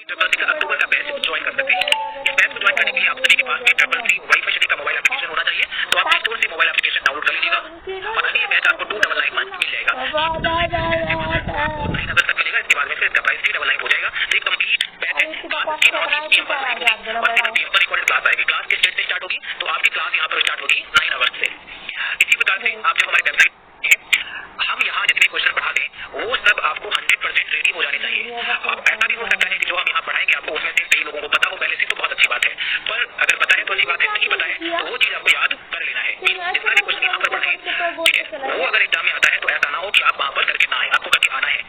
अक्टूबर का batch join कर सकते हैं। इस बैच को ज्वाइन करने के लिए आप सभी के पास में 333 वाईफाई श्रेणी का मोबाइल एप्लीकेशन होना चाहिए, तो आप स्टोर से मोबाइल एप्लीकेशन डाउनलोड कर लीजिएगा और अभी ये बैच आपको 299 मंथ मिल जाएगा। आपको 9 अगस्त तक मिलेगा। इसके बाद में फिर इसका प्राइस 399 हो जाएगा। ये कंप्लीट बैच है। रिकॉर्डेड क्लास आएगी। क्लास किस डेट से स्टार्ट होगी? तो आपकी क्लास यहाँ पर स्टार्ट होगी 9 अगस्त से। इसी प्रकार से आप जब हमारे वेबसाइट हम यहाँ जितने क्वेश्चन पढ़ा दें वो सब आपको 100% रेडी हो जाने चाहिए। अब ऐसा भी हो सकता है कि जो हम यहाँ पढ़ाएंगे आपको उसमें से कई लोगों को पता हो पहले से, तो बहुत अच्छी बात है, पर अगर पता है तो अच्छी बात है, नहीं पता है तो वो चीज आपको याद कर लेना है। जितना भी क्वेश्चन यहाँ पर पढ़े, ठीक है, वो अगर एग्जाम में आता है तो ऐसा ना हो कि आप वहाँ पर करके ना आए, आपको करके आना है।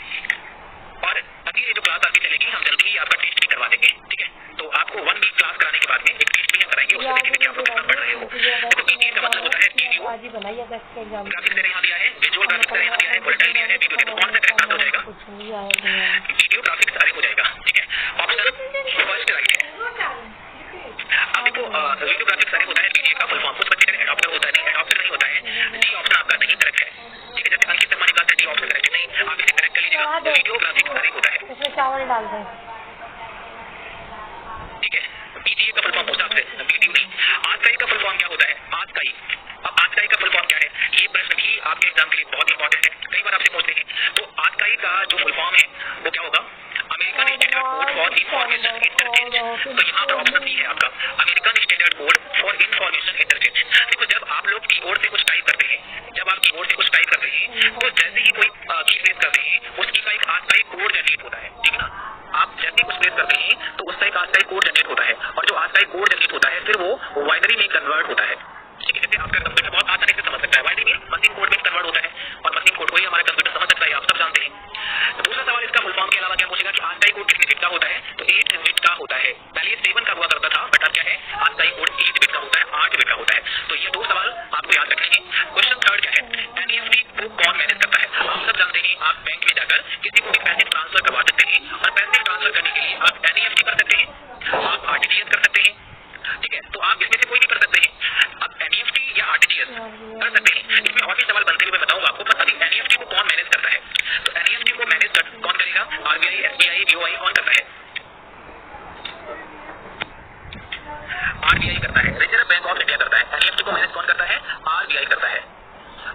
और अभी ये जो क्लास आपकी चलेगी हम जल्दी ही आपका टेस्ट भी करवा देंगे, ठीक है। तो आपको 1 वीक क्लास कराने के बाद में एक टेस्ट भी हम कराएंगे, उससे देखेंगे कि आप लोग कितना पढ़ रहे हो। देखो पीटीए का मतलब होता है टीडीओ, ग्राफिक्स मैंने यहाँ दिया है, विजुअल ग्राफिक्स मैंने यहाँ दिया है, वोलेटाइल दिया है, वीडियो देखो कौन सा करेक्ट आंसर हो जाएगा? वीडियो ग्राफिक्स सारे हो जाएगा, ठीक है। ऑप्शन फर्स्ट राइट है। अब देखो वीडियो ग्राफिक्स सारे होता है पीटीए का फुल फॉर्म, कुछ बच्चे एडॉप्टर होता है, नहीं एडॉप्टर नहीं होता है, डी ऑप्शन आपका नहीं करेक्ट है, ठीक है। जैसे अंकित शर्मा ने कहा था डी ऑप्शन करेक्ट नहीं, आप इसे करेक्ट कर लीजिएगा। वीडियो ग्राफिक्स सारे होता है, चावल डाल दें, ठीक है। पीटीए का फुल फॉर्म पूछा आपसे, वीडियो नहीं। आजकाई का फुल फॉर्म क्या होता है? आजकाई। अब आजकाई का फुल फॉर्म क्या है? ये प्रश्न भी आपके एग्जाम के लिए बहुत इंपॉर्टेंट है, कई बार आपसे पूछते हैं। तो आजकाई का जो फुल फॉर्म है वो क्या होगा? American standard code for information interchange. तो यहाँ पर ऑप्शन सी है आपका, American standard code for information interchange. देखो जब आप लोग कीबोर्ड से कुछ टाइप करते हैं, जब आप कीबोर्ड से कुछ टाइप करते हैं तो जैसे ही कोई की प्रेस करते हैं उसकी का एक आजकाई कोड जनरेट होता है, ठीक है ना। आप जैसे ही कुछ प्रेस करते हैं तो उसका एक आजकाई कोड जनरेट होता है, और जो आजकाई कोड जनरेट होता है फिर वो बाइनरी में कन्वर्ट होता है, ठीक है। जैसे आपका कंप्यूटर बहुत आसानी से समझ सकता है, बाइनरी में मशीन कोड में कन्वर्ट होता है और मशीन कोड को ही हमारा कंप्यूटर समझ सकता है, आप सब जानते हैं। दूसरा सवाल इसका फुल फॉर्म के अलावा क्या पूछेगा कि आजकाई कोड कितने बिट का होता है? तो 8 बिट का होता है। पहले 7 का हुआ करता था, बट अब क्या है? आजकाई कोड 8 बिट का होता है, 8 बिट का होता है। तो ये 2 सवाल आपको याद रखने हैं। क्वेश्चन थर्ड क्या है? एनईएफटी को कौन मैनेज करता है? आप सब जानते हैं, आप बैंक में जाकर किसी को भी पैसे ट्रांसफर करवा सकते हैं, और पैसे ट्रांसफर करने के लिए आप एनईएफटी कर सकते हैं, आप आरटीजीएस कर सकते हैं, ठीक है। तो आप इसमें से कोई भी कर सकते हैं। अब एनईएफटी या आरटीजीएस कर सकते हैं, इसमें और भी सवाल बनते हुए मैं बताऊंगा आपको, पर अभी एनईएफटी को कौन मैनेज करता है? तो एनईएफटी को मैनेज कौन करेगा? आरबीआई, एसबीआई, बीओआई कौन करता है? आरबीआई करता है, रिजर्व बैंक ऑफ इंडिया करता है। एनईएफटी को मैनेज कौन करता है? आरबीआई करता है।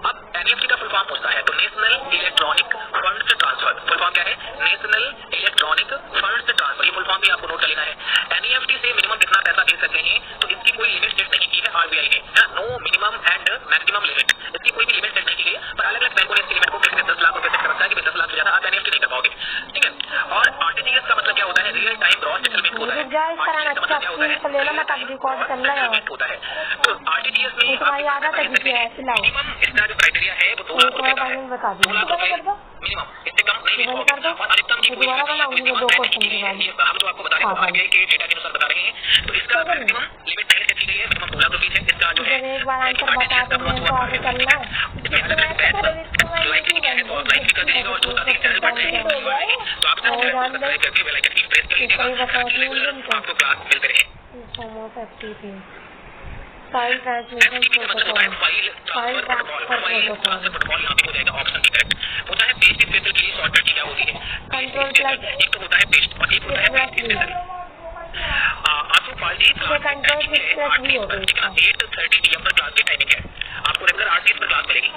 अब एनईएफटी का फुल फॉर्म पूछता है, तो national electronic funds transfer. Full form क्या है? National electronic funds transfer. ये फुल फॉर्म भी आपको नोट कर लेना है। एनईएफटी से मिनिमम कितना पैसा भेज सकते हैं, तो इसकी कोई लिमिट सेट नहीं की है आरबीआई ने, no minimum and maximum limit, इसकी कोई भी लिमिट सेट नहीं की है, पर अलग अलग बैंकों ने इसकी लिमिट को फिक्स 10 लाख रुपए सेट कर रखा है कि 10 लाख से ज्यादा आप एनईएफटी नहीं कर पाओगे, ठीक है। और आरटीजीएस का मतलब क्या होता है? रियल टाइम ग्रॉस सेटलमेंट होता है। आरटीजीएस का मतलब क्या होता है? सेटलमेंट होता है। तो आरटीजीएस में मिनिमम इसका जो क्राइटेरिया है वो 2 लाख रुपए का है, 2 लाख रुपए मिनिमम, इससे कम नहीं भेज पाओगे। और अधिकतम की कोई हम जो आपको बता रहे हैं आरबीआई के डेटा के अनुसार बता रहे हैं, तो इसका मैक्सिमम लिमिट नहीं सेट की गई है, मिनिमम 2 लाख रुपए है। इसका जो है इसमें अलग अलग बैच लाइक क्या है तो आप लाइक भी कर दीजिएगा, और जो साथी चैनल पर नए हैं तो आप सब्सक्राइब करके बेल आइकन की प्रेस कर लीजिएगा ताकि रेगुलर आपको क्लास मिलते रहे। फाइल ट्रांसमिशन मतलब होता है file transfer protocol. File transfer protocol यहाँ पे हो जाएगा ऑप्शन डी करेक्ट। होता है पेस्ट स्पेशल की शॉर्टकट की क्या होती है? कंट्रोल प्लस एक तो होता है पेस्ट और एक होता है पेस्ट स्पेशल। आपको पार्टी कंट्रोल प्लस भी हो गई, 8:30 PM पर क्लास की टाइमिंग है, आपको रेगुलर 8 पर क्लास मिलेगी।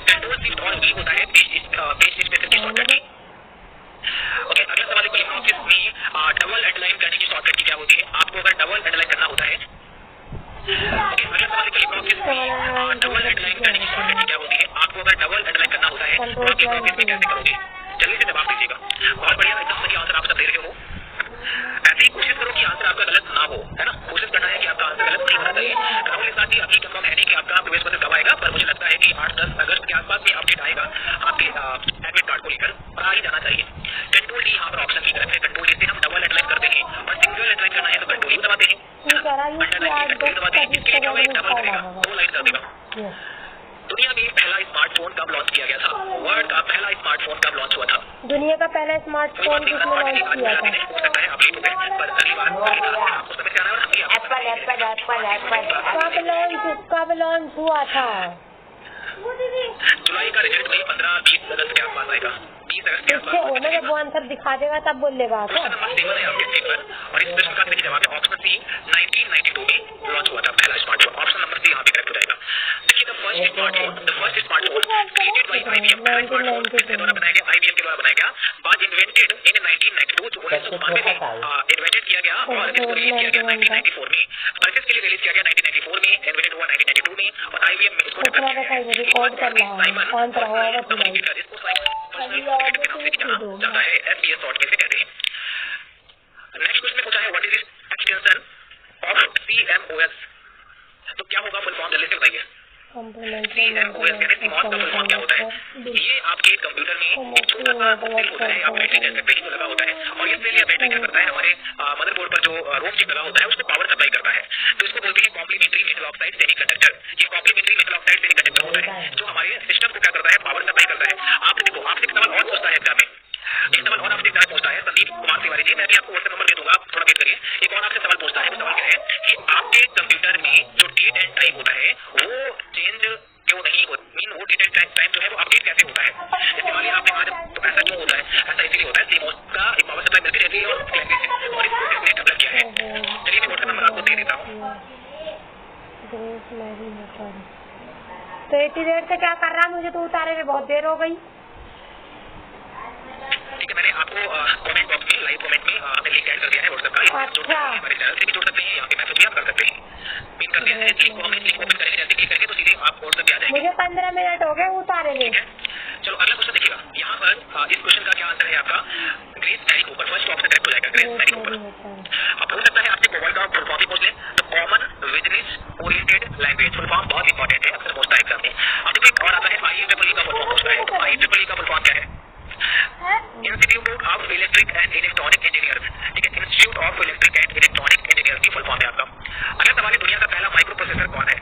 कंट्रोल शिफ्ट और भी होता है पेस्ट स्पेशल की शॉर्टकट की। ओके, अगला सवाल है लिब्रियोफिस में डबल अंडरलाइन करने की शॉर्टकट की क्या होती है? आपको अगर डबल अंडरलाइन करना होता है, अगला सवाल है लिब्रियोफिस में डबल अंडरलाइन करने की शॉर्टकट की क्या होती है? आपको अगर डबल अंडरलाइन करना होता है तो आप लिब्रियोफिस में कैसे करोगे? जल्दी से जवाब दीजिएगा। बहुत बढ़िया, एकदम सही आंसर आप सब दे रहे हो। ऐसे ही कोशिश करो कि आंसर आपका गलत ना हो, है ना। कोशिश करना है कि आपका आंसर गलत नहीं होना चाहिए। राहुल के साथ ही अभी कंफर्म है नहीं कि आपका प्रवेश पत्र कब आएगा, पर मुझे लगता है कि 8-10 अगस्त के आसपास में अपडेट आएगा आपके एडमिट कार्ड को लेकर, और आ ही जाना चाहिए। कंट्रोल डी यहाँ पर ऑप्शन की तरफ है। कंट्रोल डी से हम डबल अंडरलाइन करते हैं, और सिंगल अंडरलाइन करना है तो कंट्रोल डी दबाते हैं, अंडरलाइन दबाते हैं। इसके लिए क्या होगा? डबल करेगा, 2 लाइन कर देगा। दुनिया में पहला स्मार्टफोन कब लॉन्च किया गया था? वर्ल्ड का पहला स्मार्टफोन कब लॉन्च हुआ था? दुनिया का पहला स्मार्टफोन किसने लॉन्च किया था? हो सकता है अपडेट हो गए, पर अगली बार आपको समझ आना है। और हम कब लॉन्च हुआ था? जुलाई का रिजल्ट वही 15-20 अगस्त के आसपास आएगा। 20 अगस्त के पीछे हो ना, जब वो आंसर दिखा देगा तब बोल लेगा आपको। क्वेश्चन नंबर 7 है आपके स्क्रीन पर और इस प्रश्न का सही जवाब है ऑप्शन सी 1992 में लॉन्च हुआ था पहला स्मार्टफोन। ऑप्शन नंबर सी यहाँ पे करेक्ट हो जाएगा। देखिए the first smartphone created by IBM, smartphone किसके द्वारा बनाया गया? IBM के द्वारा बनाया गया, बाद इन्वेंटेड इन 1992, जो 1992 में इन्वेंटेड किया गया और इसको रिलीज किया गया 1994 में। परचेज के लिए रिलीज किया गया 1994 में, इन्वेंटेड हुआ 1992 में और IBM में इसको डेवलप किया गया। रिकॉर्ड कर रहा है कौन सा होगा इसको पर्सनल कंप्यूटर के नाम से भी जाना जाता है, FPS शॉर्ट कैसे कहते हैं। नेक्स्ट क्वेश्चन में पूछा है what is extension of CMOS, तो क्या होगा फुल फॉर्म जल्दी से बताइए। CMOS यानी CMOS का फुल फॉर्म क्या होता है? ये आपके कंप्यूटर में एक छोटा सा सेल होता है, आप बैटरी कह सकते हैं, लगा होता है और ये सेल या बैटरी क्या करता है, हमारे मदरबोर्ड पर जो रोम चिप लगा होता है उसको पावर सप्लाई करता है। तो इसको बोलते हैं कॉम्प्लीमेंट्री मेटल ऑक्साइड सेमीकंडक्टर। ये कॉम्प्लीमेंट्री मेटल ऑक्साइड सेमीकंडक्टर होता है जो हमारे सिस्टम को क्या करता है, पावर सप्लाई करता है। आपसे एक सवाल और पूछता है एग्जाम में, एक सवाल और आपसे एग्जाम पूछता है संदीप कुमार तिवारी जी, मैं भी आपको व्हाट्सएप नंबर दे दूंगा, आप थोड़ा वेट करिए। एक और आपसे सवाल पूछता है, वो सवाल क्या है कि आपके कंप्यूटर में जो डेट एंड टाइम होता है वो चेंज क्यों नहीं होता, मीन वो डेट एंड टाइम जो है वो अपडेट कैसे होता है? जैसे मान लिया आपने आज, तो ऐसा क्यों होता है? ऐसा इसलिए होता है CMOS का एक पावर सप्लाई मिलती रहती है और लैंग्वेज और इसको किसने डेवलप किया है। चलिए मैं व्हाट्सएप नंबर आपको दे देता हूँ। तो इतनी देर से क्या कर रहा, मुझे तो उतारे में बहुत देर हो गई। ठीक है, मैंने आपको कमेंट बॉक्स में लाइव कमेंट में आपने लिंक ऐड कर दिया है व्हाट्सएप का, अच्छा, हमारे चैनल से भी जुड़ सकते हैं, यहाँ पे मैसेज भी आप कर सकते हैं, पिन कर दिया है। लिंक को हम लिंक ओपन करेंगे, जैसे क्लिक करेंगे तो सीधे आप व्हाट्सएप पे आ जाएंगे। मुझे 15 मिनट हो गए उतारे में। ठीक है, चलो अगला क्वेश्चन देखिएगा। यहाँ पर इस क्वेश्चन का क्या आंसर है आपका? Grace Mary Cooper, first option correct हो जाएगा, ग्रेस मैरी कूपर। अब हो सकता है आपसे कोबाल्ट का फुल फॉर्म भी पूछ ले, तो common business oriented language full form बहुत इंपॉर्टेंट है, अक्सर पूछता है एग्जाम में। अब देखो एक और आता है IEEE का फुल फॉर्म पूछता है, तो IEEE का फुल फॉर्म क्या है? Institute of electric and electronic engineers. ठीक है, institute of electric and electronic engineers की फुल फॉर्म है आपका। अगला सवाल है दुनिया का पहला माइक्रो प्रोसेसर कौन है?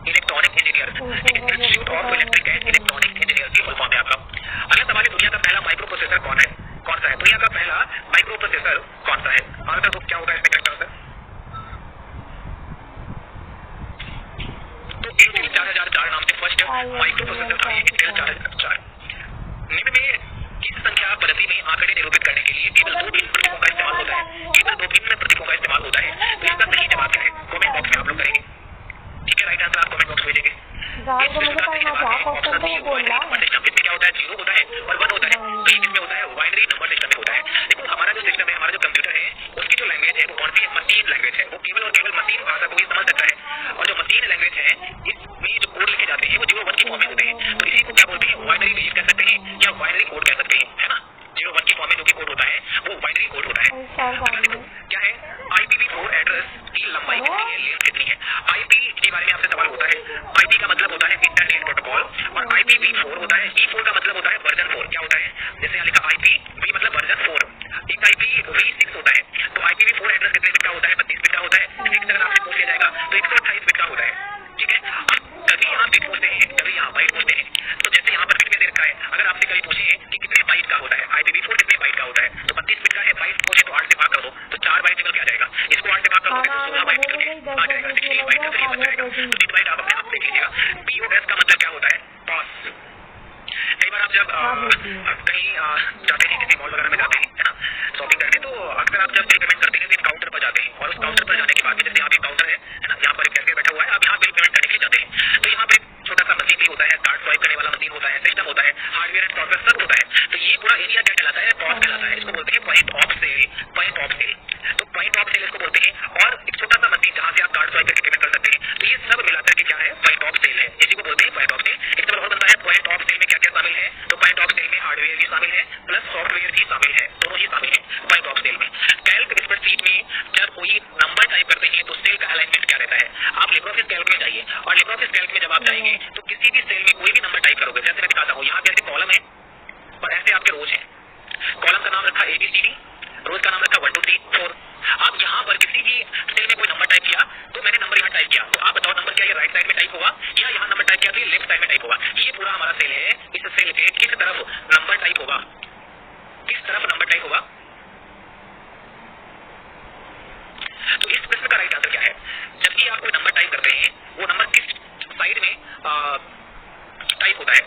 Electronic engineers. ठीक है, institute of electric and electronic engineers की फुल फॉर्म है आपका। अगला सवाल है दुनिया का पहला माइक्रो प्रोसेसर कौन है? कौन सा है दुनिया का पहला माइक्रो प्रोसेसर कौन सा है? आंसर तो क्या होगा इसमें करेक्ट आंसर? तो इंटेल 4004 नाम से फर्स्ट माइक्रो प्रोसेसर था, इंटेल 4004। निम्न में किस संख्या पद्धति में आंकड़े निरूपित करने के लिए केवल 2 भिन्न प्रतीकों का इस्तेमाल होता है? केवल 2 भिन्न प्रतीकों का इस्तेमाल होता है, तो इसका सही जवाब क्या है? कमेंट बॉक्स में आप लोग करेंगे। ठीक है, राइट आंसर आप कमेंट बॉक्स में भेजेंगे। इस प्रश्न का सही जवाब है option C, binary number system. इसमें क्या होता है? 0 होता है और 1 होता है, तो ये किसमें होता है? बाइनरी नंबर सिस्टम में होता है। देखो हमारा जो सिस्टम है, हमारा जो कंप्यूटर है, उसकी जो लैंग्वेज है वो कौन सी है? मशीन लैंग्वेज है। वो केवल और केवल मशीन भाषा को ही समझ सकता है और जो मशीन लैंग्वेज है इसमें जो कोड लिखे जाते हैं वो 0 1 की फॉर्म में होते हैं, तो इसी को क्या बोलते हैं? बाइनरी डिजिट कह सकते हैं या बाइनरी कोड कह सकते हैं, है ना। 0 1 की फॉर्म में जो कि कोड होता है वो बाइनरी कोड होता है। अगला देखो क्या है? IPv4 एड्रेस की लंबाई कितनी है, लेंथ कितनी है? IP के बारे में आपसे सवाल होता है। IP का मतलब होता है इंटरनेट प्रोटोकॉल और IPv4 होता है, V4 का मतलब होता है वर्जन 4। क्या होता है? जैसे यहाँ लिखा IP, V मतलब वर्जन 4, एक IPv6 होता है। तो IPv4 एड्रेस कितने बिट का होता है? 32 बिट का होता है। 6 अगर आपसे पूछ लिया जाएगा तो 128 बिट का होता है। ठीक है, अब कभी यहाँ बिट पूछते हैं, कभी यहाँ बाइट पूछते हैं, तो जैसे यहाँ पर बिट में दे रखा है, अगर आपसे कभी पूछे कि कितने बाइट का होता है, IPv4 कितने बाइट का होता है, तो 32 बिट का है, बाइट पूछे तो 8 से भाग कर दो तो 4 बाइट निकल के आ जाएगा। इसको 8 से भाग कर दोगे तो 16 बाइट निकल के आ जाएगा, 16 बाइट का करीब बन जाएगा। तो 3 बाइट आप अपने आप देख लीजिएगा। POS का मतलब क्या होता है? पॉस। कई बार आप जब कहीं जाते हैं, किसी मॉल वगैरह में जाते हैं, है ना, शॉपिंग करने, तो अक्सर आप जब बिल पेमेंट करते हैं तो एक काउंटर पर जाते हैं और उस काउंटर पर जाने के बाद में जैसे यहाँ पे काउंटर है ना, यहाँ पर एक कैशियर बैठा हुआ है, आप यहाँ बिल पेमेंट करने के लिए जाते हैं, तो यहाँ पर एक छोटा सा मशीन भी होता है, कार्ड स्वाइप करने वाला मशीन होता है, सिस्टम होता है, हार्डवेयर एंड सॉफ्टवेयर सब होता है। तो ये पूरा एरिया क्या कहलाता है? पॉस कहलाता है। इसको बोलते हैं point of sale, point of sale. तो पॉइंट ऑफ सेल इसको बोलते हैं और एक छोटा सा मशीन जहाँ से आप कार्ड स्वाइप करके पेमेंट कर सकते हैं, तो ये सब मिलाकर के क्या है? पॉइंट ऑफ सेल है, इसी को बोलते हैं पॉइंट ऑफ सेल। एक सवाल और बनता है पॉइंट ऑफ सेल में क्या क्या शामिल है? तो पॉइंट ऑफ सेल में हार्डवेयर भी शामिल है प्लस सॉफ्टवेयर भी शामिल है, दोनों ही शामिल है पॉइंट ऑफ सेल में। कैल्क स्प्रेडशीट में जब कोई नंबर टाइप करते हैं तो सेल का अलाइनमेंट क्या रहता है? आप लिब्रियोफिस कैल्क में जाइए और लिब्रियोफिस कैल्क में जब आप जाएंगे तो किसी भी सेल में कोई भी नंबर टाइप करोगे, जैसे मैं दिखाता हूँ, यहाँ पे ऐसे कॉलम है और ऐसे आपके रोज हैं। कॉलम का नाम रखा ABCD, रोज का नाम रखा 1 2 3 4। आप यहाँ पर किसी भी सेल में कोई नंबर टाइप किया तो मैंने नंबर यहाँ टाइप किया, तो आप बताओ नंबर क्या ये राइट साइड में टाइप होगा या यहाँ नंबर टाइप किया तो ये लेफ्ट साइड में टाइप होगा? ये पूरा हमारा सेल है, इस सेल के किस तरफ नंबर टाइप होगा? किस तरफ नंबर टाइप होगा? तो इस प्रश्न का राइट आंसर क्या है? जब भी आप कोई नंबर टाइप करते हैं वो नंबर किस साइड में टाइप होता है?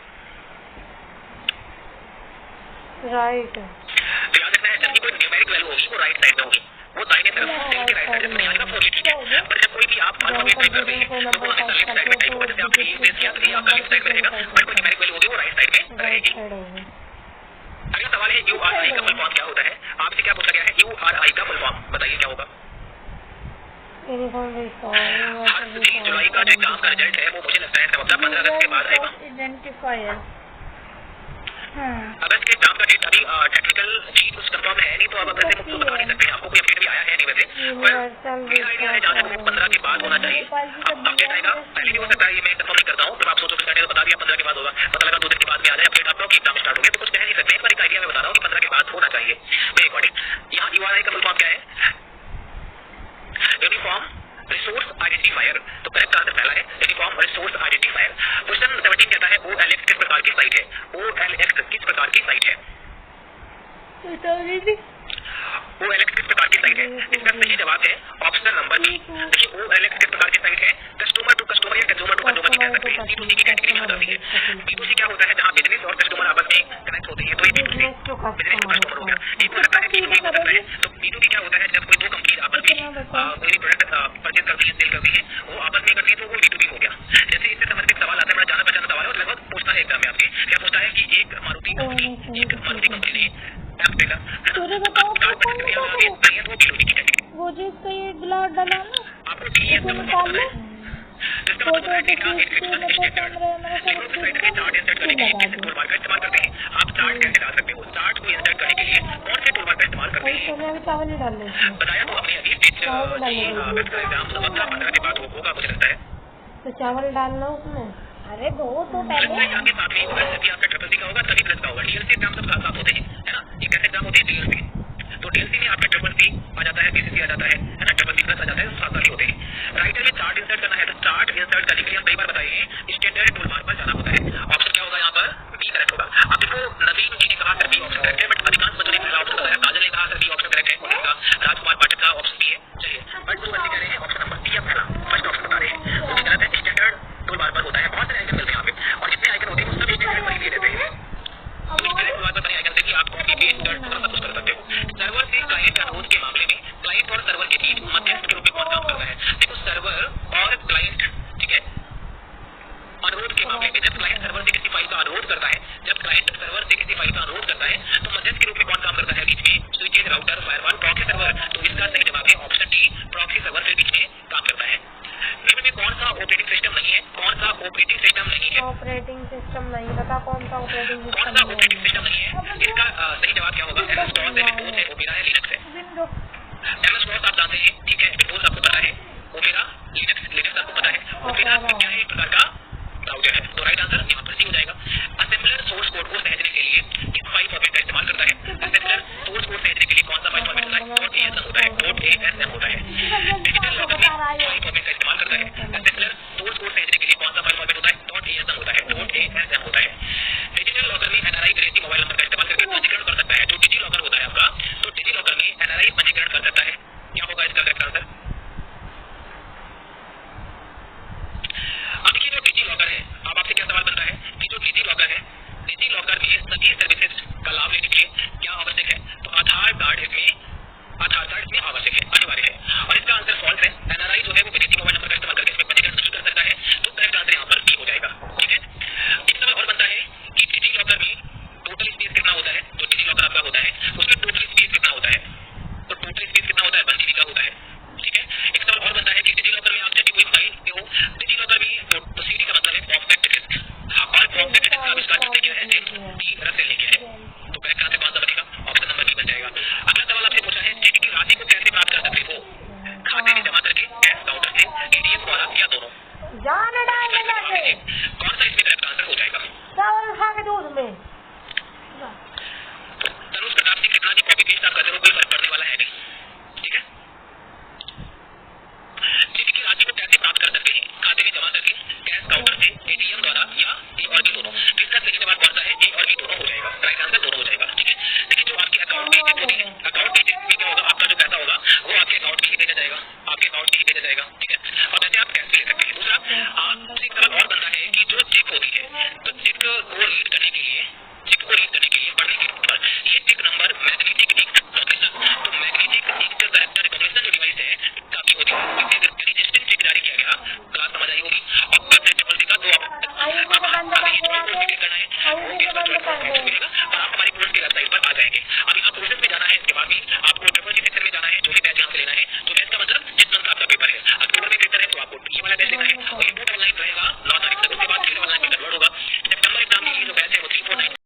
राइट। तो याद रखना है जब भी कोई न्यूमेरिक वैल्यू होगी वो राइट साइड में होगी, वो दाहिने तरफ सेल के राइट साइड में यहाँ का 4 ठीक है। पर जब कोई भी आप अल्फाबेट टाइप करते हैं तो वो हमेशा लेफ्ट साइड में टाइप होगा, जैसे आप ए से या ए आपका लेफ्ट साइड में रहेगा, बट कोई न्यूमेरिक वैल्यू होगी वो राइट साइड में रहेगी। अगला सवाल है URI का फुल फॉर्म क्या होता है? आपसे क्या पूछा गया है? URI का फुल फॉर्म बताइए क्या होगा? 3 जुलाई का जो एग्जाम का रिजल्ट है वो मुझे लगता है 15 अगस्त के बाद आएगा। आइडेंटिफायर। अगस्त के एग्जाम का डेट अभी टेक्निकल चीज कुछ कंफर्म है नहीं, तो अब अगस्त से मुझे बता नहीं सकते हैं, आपको कोई अपडेट भी आया है नहीं वैसे, पर मेरा आइडिया है जहाँ तक वो 15 के बाद होना चाहिए। अब अपडेट आएगा पहले भी हो सकता है, ये मैं कंफर्म नहीं करता हूँ, जब आप सोचो तो बता दिया 15 के बाद होगा, पता लगा 2 दिन के बाद में आ जाए अपडेट आपको कि एग्जाम स्टार्ट हो गया, तो कुछ कह नहीं सकते, पर एक आइडिया मैं बता रहा हूँ कि 15 के बाद होना चाहिए मेरे अकॉर्डिंग। यहाँ URI का फुल फॉर्म क्या है? Uniform resource identifier. तो करेक्ट आंसर पहला है यूनिफॉर्म रिसोर्स आइडेंटिफायर। क्वेश्चन 17 कहता है OLX किस प्रकार की साइट है? OLX किस प्रकार की साइट है? OLX किस प्रकार की साइट है? इसका सही जवाब है ऑप्शन नंबर बी। देखिए OLX किस प्रकार की साइट है? कस्टमर टू कस्टमर या कंज्यूमर टू कंज्यूमर भी कह सकते हैं, B2C की कैटेगरी में आ जाती है। B2C क्या होता है? जहाँ बिजनेस और कस्टमर आपस में कनेक्ट होते हैं, तो ये B2C बिजनेस टू कस्टमर हो गया। एक हो सकता है B2B हो सकता है। तो B2B क्या होता है? जब कोई दो कंपनी आपस में कोई प्रोडक्ट परचेज करती है, सेल करती है, वो आपस में करती है, तो वो B2B हो गया। जैसे इससे संबंधित सवाल आता है, बड़ा जाना पहचाना सवाल है और लगभग पूछता है एग्जाम में आपसे, क्या पूछता है कि एक मारुति कंपनी ने वो जो इसका ये ग्लास डाला ना, आपको DES का फुल फॉर्म पता है? जिसका मतलब होता है data encryption standard. Secure site में चार्ट इंसर्ट करने के लिए किस टूलबार का इस्तेमाल करते हैं? आप चार्ट कैसे डाल सकते हो? चार्ट को इंसर्ट करने के लिए कौन से टूलबार का इस्तेमाल करते हैं? बताया तो हमने अभी स्टेज का एग्जाम समझा 15 के बाद होगा मुझे लगता है। तो चावल डालना उसमें। अरे वो तो पहले एग्जाम के साथ में होगा, जब भी आपका ट्रिपल सी का होगा तभी प्लस का होगा। TLC एग्जाम सब साथ साथ होते हैं, है ना? ये कैसे एग्जाम होते हैं? TLC। तो TLC में आपका ट्रिपल सी आ जाता है, BCC आ जाता है ना? ट्रिपल सी प्लस आ जाता है, साथ साथ ही होते हैं। राइटर में चार्ट इंसर्ट करना है, तो चार्ट इंसर्ट करने के लिए हम कई बार बताए हैं स्टैंडर्ड टूलबार पर जाना होता है। ऑप्शन क्या होगा यहाँ पर? बी करेक्ट होगा। अब देखो नवीन जी ने कहा सर बी ऑप्शन करेक्ट है, बट अधिकांश बच्चों ने पहला ऑप्शन बताया। काजल ने कहा सर बी ऑप्शन करेक्ट है, उनका राजकुमार पाठक का ऑप्शन बी है। चलिए, बट वो बच्चे कह रहे हैं ऑप्शन नंबर डी है पहला, फर्स्ट ऑप्शन बता रहे हैं, वो भी गलत है। स्टैंडर्ड टूलबार पर होता है, बहुत सारे आइकन मिलते हैं यहाँ पे, और जितने आइकन होते हैं वो सब स्टैंडर्ड पर ही देते हैं। तो स्टैंडर्ड टूलबार पर बने आइकन से भी आप कॉपी पेस्ट कर थोड़ा सा कुछ कर सकते हो। सर्वर से क्लाइंट अनुरोध के मामले में क्लाइंट और सर्वर के बीच मध्यस्थ के रूप में कौन काम करता है? देखो सर्वर और क्लाइंट, ठीक है, अनुरोध के मामले में जब क्लाइंट सर्वर से किसी फाइल का अनुरोध करता है, जब क्लाइंट सर्वर से किसी फाइल का अनुरोध करता है, तो मध्यस्थ के रूप में कौन काम करता है? बीच में switches, router, firewall, proxy server. तो इसका सही जवाब है ऑप्शन डी, प्रॉक्सी सर्वर के बीच में काम करता है। निम्न में कौन सा ऑपरेटिंग सिस्टम नहीं है? कौन सा ऑपरेटिंग सिस्टम नहीं है? ऑपरेटिंग सिस्टम नहीं बता, कौन सा ऑपरेटिंग कौन सिस्टम सा ऑपरेटिंग सिस्टम नहीं है? इसका सही जवाब क्या होगा? MS DOS है, विंडोज है, ओपेरा है, लिनक्स है। MS DOस आप जानते हैं, ठीक है, विंडोज आपको पता है, ओपेरा लिनक्स आपको पता है। ओपेरा क्या है? एक प्रकार का ब्राउजर है। तो राइट आंसर यहाँ पर सी हो जाएगा। असेंबलर सोर्स कोड को सहेजने के लिए किस फाइल फॉर्मेट का इस्तेमाल करता है? असेंबलर सोर्स कोड सहेजने के लिए कौन सा फाइल फॉर्मेट होता है? .asm होता है, .asm होता है। डिजिटल लॉकर में फाइल फॉर्मेट का इस्तेमाल करता है। असेंबलर सोर्स कोड सहेजने के लिए कौन सा फाइल फॉर्मेट होता है? .asm होता है, .asm होता है। डिजिटल लॉकर में NRI विदेशी मोबाइल नंबर का इस्तेमाल करके पंजीकरण कर सकता है। जो डिजी लॉकर होता है आपका, तो डिजी लॉकर में NRI पंजीकरण कर सकता है। क्या होगा इसका करेक्ट आंसर? अब देखिए जो डिजी लॉकर है, अब आपसे क्या सवाल बनता है कि जो डिजी लॉकर है, डिजी लॉकर में सभी सर्विसेज का लाभ लेने के लिए क्या आवश्यक है? तो आधार कार्ड इसमें आवश्यक है, अनिवार्य है। और इसका आंसर फॉल्स है। NRI जो है वो विदेशी मोबाइल नंबर का इस्तेमाल करके इसमें पंजीकरण नहीं कर सकता है, तो करेक्ट आंसर यहाँ पर डी हो जाएगा। ठीक है, एक सवाल और बनता है कि डिजी लॉकर में टोटल स्पेस कितना होता है? जो डिजी लॉकर आपका होता है उसमें टोटल स्पेस कितना होता है? तो टोटल स्पेस कितना होता है? 1 GB का होता है। ठीक है, एक सवाल और बनता है कि डिजी लॉकर में आप जब भी कोई फाइल हो, डिजी लॉकर में तो CD का मतलब है कॉम्पैक्ट डिस्क, और कॉम्पैक्ट डिस्क का आविष्कार किसने किया है? जेम्स डी रसेल ने किया है। तो करेक्ट आंसर कौन सा बनेगा? ऑप्शन नंबर डी बन जाएगा। अगला सवाल आपसे पूछा है चेक की राशि को कैसे प्राप्त कर सकते हो? खाते में जमा करके, कैश काउंटर से, ATM द्वारा, या दोनों? जान डालने जाके कौन सा इसमें करेक्ट आंसर हो जाएगा? चावल खा के दूध में। तनुज प्रताप सिंह कितना जी कॉपी पेस्ट आप करते हो, कोई फर्क पड़ने वाला है नहीं। ठीक है, चेक की राशि को कैसे प्राप्त कर सकते हैं? खाते में जमा करके, कैश काउंटर से, ATM द्वारा, या ए और बी दोनों? इसका सही जवाब कौन सा है? ए और बी दोनों हो जाएगा। राइट आंसर दोनों हो जाएगा। ठीक है, लेकिन जो आपकी अकाउंट में चेक होगी, अकाउंट में चेक में क्या होगा? आपका जो पैसा होगा वो आपके अकाउंट में ही भेजा जाएगा, आपके अकाउंट में ही भेजा जाएगा। ठीक है, और वैसे आप कैश भी ले सकते हैं। दूसरा आपसे एक सवाल और बनता है कि जो चेक होती है, तो चेक को रीड करने के लिए पढ़ने के रहेंगे। अब यहाँ प्रोसेस में जाना है, इसके बाद में